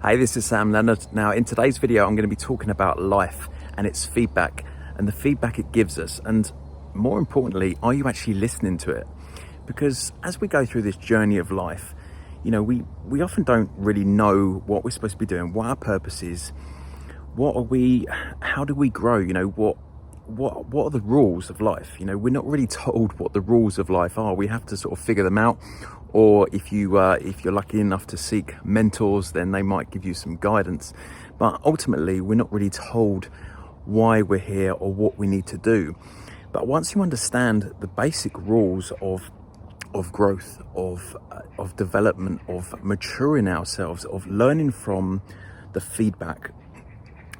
Hey, this is Leonard. Now, in today's video, I'm going to be talking about life and its feedback and the feedback it gives us. And more importantly, are you actually listening to it? Because as we go through this journey of life, we often don't really know what we're supposed to be doing, what our purpose is, how do we grow? What are the rules of life? We're not really told what the rules of life are. We have to sort of figure them out. Or if you're lucky enough to seek mentors, then they might give you some guidance. But ultimately, we're not really told why we're here or what we need to do. But once you understand the basic rules of growth, of development, of maturing ourselves, of learning from the feedback,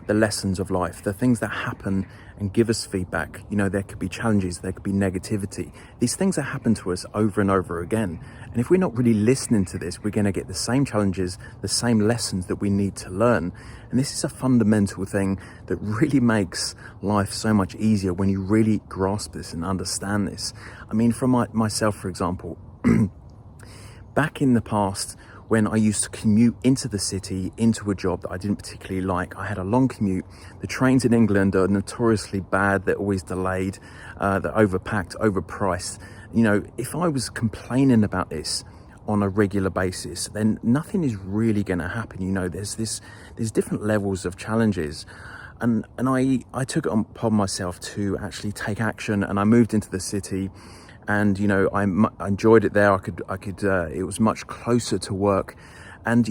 the lessons of life, the things that happen and give us feedback. There could be challenges, there could be negativity. These things that happen to us over and over again. And if we're not really listening to this, we're going to get the same challenges, the same lessons that we need to learn. And this is a fundamental thing that really makes life so much easier when you really grasp this and understand this. I mean, from myself, for example, back in the past, when I used to commute into the city, into a job that I didn't particularly like, I had a long commute. The trains in England are notoriously bad. They're always delayed, they're overpacked, overpriced. If I was complaining about this on a regular basis, then nothing is really going to happen. There's different levels of challenges. And I took it upon myself to actually take action, and I moved into the city. And I enjoyed it there. It was much closer to work. And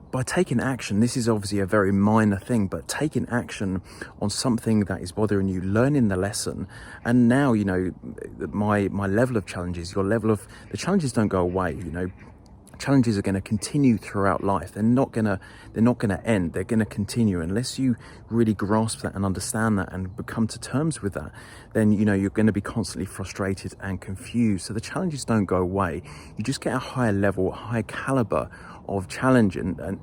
by taking action, this is obviously a very minor thing, but taking action on something that is bothering you, learning the lesson. And now my level of challenges, the challenges don't go away. Challenges are going to continue throughout life. They're not going to end. They're going to continue unless you really grasp that and understand that and become to terms with that. Then you're going to be constantly frustrated and confused. So the challenges don't go away. You just get a higher level, a higher caliber of challenge. And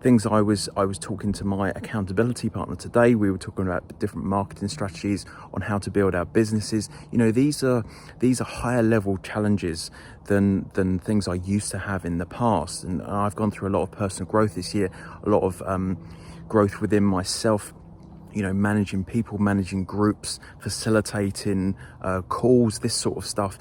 things I was talking to my accountability partner today. We were talking about different marketing strategies on how to build our businesses. These are higher level challenges than things I used to have in the past. And I've gone through a lot of personal growth this year, a lot of growth within myself. Managing people, managing groups, facilitating calls, this sort of stuff.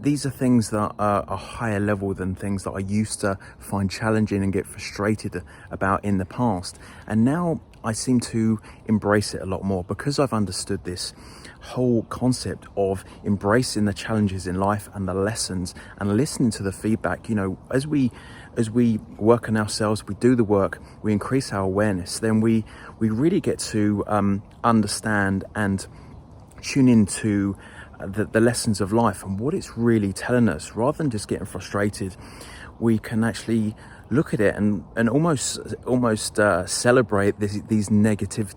These are things that are higher level than things that I used to find challenging and get frustrated about in the past. And now I seem to embrace it a lot more because I've understood this whole concept of embracing the challenges in life and the lessons and listening to the feedback. As we work on ourselves, we do the work, we increase our awareness, then we really get to understand and tune into the lessons of life and what it's really telling us. Rather than just getting frustrated, we can actually look at it and almost celebrate these negative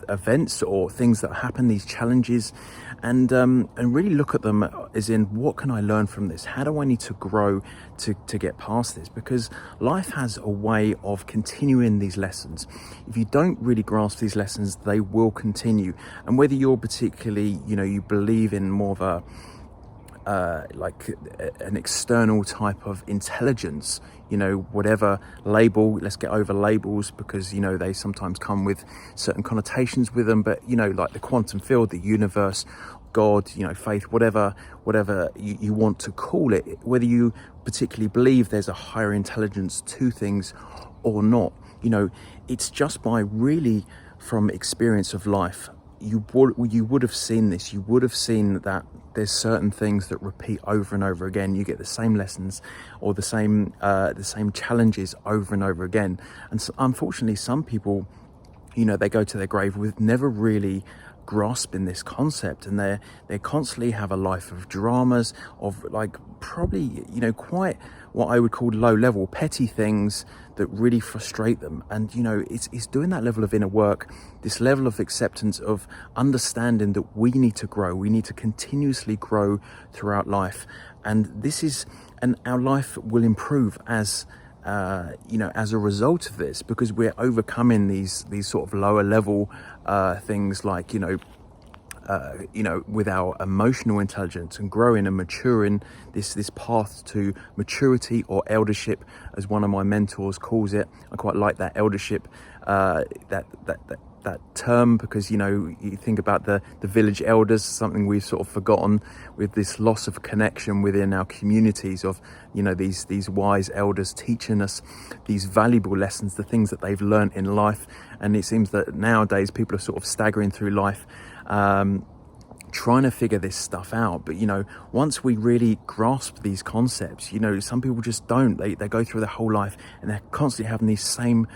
events or things that happen, these challenges, and really look at them as in, what can I learn from this? How do I need to grow to get past this? Because life has a way of continuing these lessons. If you don't really grasp these lessons, they will continue. And whether you're particularly, you believe in more of a an external type of intelligence, whatever label, let's get over labels, because they sometimes come with certain connotations with them, but like the quantum field, the universe, God, faith, whatever you want to call it, whether you particularly believe there's a higher intelligence to things or not, it's just by really from experience of life. You would have seen this. You would have seen that there's certain things that repeat over and over again. You get the same lessons or the same challenges over and over again. And so, unfortunately, some people, they go to their grave with never really grasping this concept, and they constantly have a life of dramas, of probably quite what I would call low level petty things that really frustrate them. And it's doing that level of inner work, this level of acceptance, of understanding that we need to grow, we need to continuously grow throughout life, and our life will improve as as a result of this, because we're overcoming these sort of lower level things like with our emotional intelligence and growing and maturing, this path to maturity or eldership, as one of my mentors calls it. I quite like that eldership, that term, because you think about the village elders, something we've sort of forgotten with this loss of connection within our communities of these wise elders teaching us these valuable lessons, the things that they've learned in life. And it seems that nowadays people are sort of staggering through life, trying to figure this stuff out. But once we really grasp these concepts, some people just don't. They go through their whole life and they're constantly having these same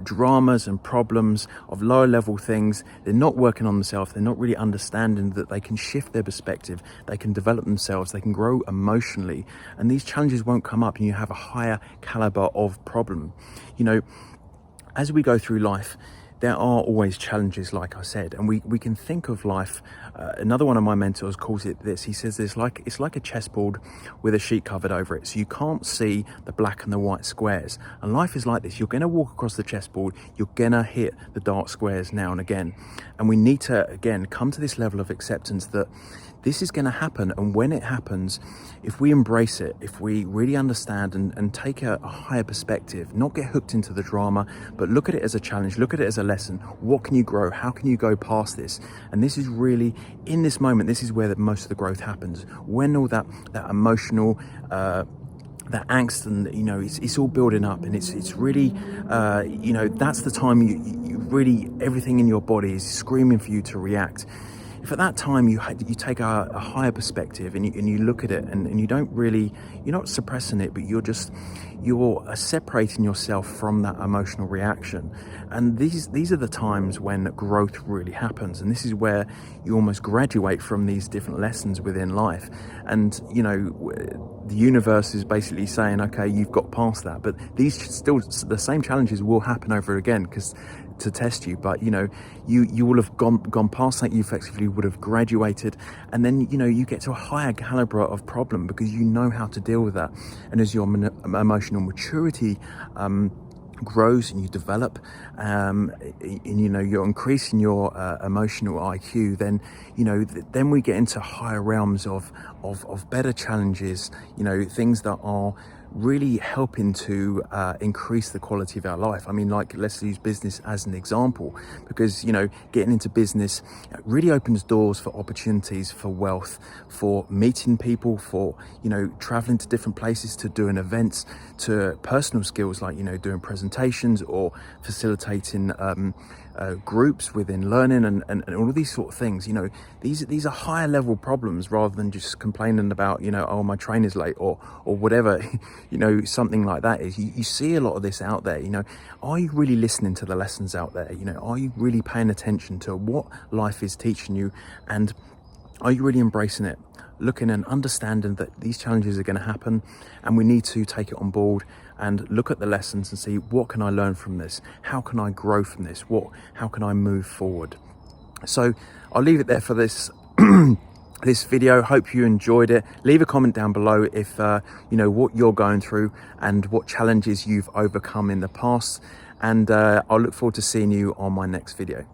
dramas and problems of lower level things. They're not working on themselves. They're not really understanding that they can shift their perspective, they can develop themselves, they can grow emotionally, and these challenges won't come up and you have a higher caliber of problem. As we go through life, there are always challenges, like I said, and we can think of life. Another one of my mentors calls it this. He says it's like a chessboard with a sheet covered over it, so you can't see the black and the white squares. And life is like this. You're going to walk across the chessboard, you're going to hit the dark squares now and again. And we need to, again, come to this level of acceptance that this is going to happen. And when it happens, if we embrace it, if we really understand and take a higher perspective, not get hooked into the drama, but look at it as a challenge, look at it as a lesson. What can you grow? How can you go past this? And this is really, in this moment, this is where most of the growth happens. When all that emotional, that angst, and it's all building up, and it's really that's the time you really, everything in your body is screaming for you to react. If at that time you take a higher perspective and you look at it and you don't really, you're not suppressing it, but you're separating yourself from that emotional reaction. And these are the times when growth really happens, and this is where you almost graduate from these different lessons within life. And the universe is basically saying, okay, you've got past that, but the same challenges will happen over again to test you. But you will have gone past that. You effectively would have graduated, and then you get to a higher caliber of problem because you know how to deal with that. And as your emotional maturity grows and you develop, and you're increasing your emotional IQ, then we get into higher realms of better challenges, things that are really helping to increase the quality of our life. I mean, like, let's use business as an example, because getting into business really opens doors for opportunities, for wealth, for meeting people, for traveling to different places, to doing events, to personal skills like doing presentations or facilitating groups within learning and all of these sort of things. These are higher level problems rather than just complaining about oh, my train is late or whatever something like that is. You see a lot of this out there. Are you really listening to the lessons out there? Are you really paying attention to what life is teaching you, and are you really embracing it, looking and understanding that these challenges are going to happen and we need to take it on board and look at the lessons and see, what can I learn from this? How can I grow from this? How can I move forward? So I'll leave it there for this this video. Hope you enjoyed it. Leave a comment down below if what you're going through and what challenges you've overcome in the past, and I'll look forward to seeing you on my next video.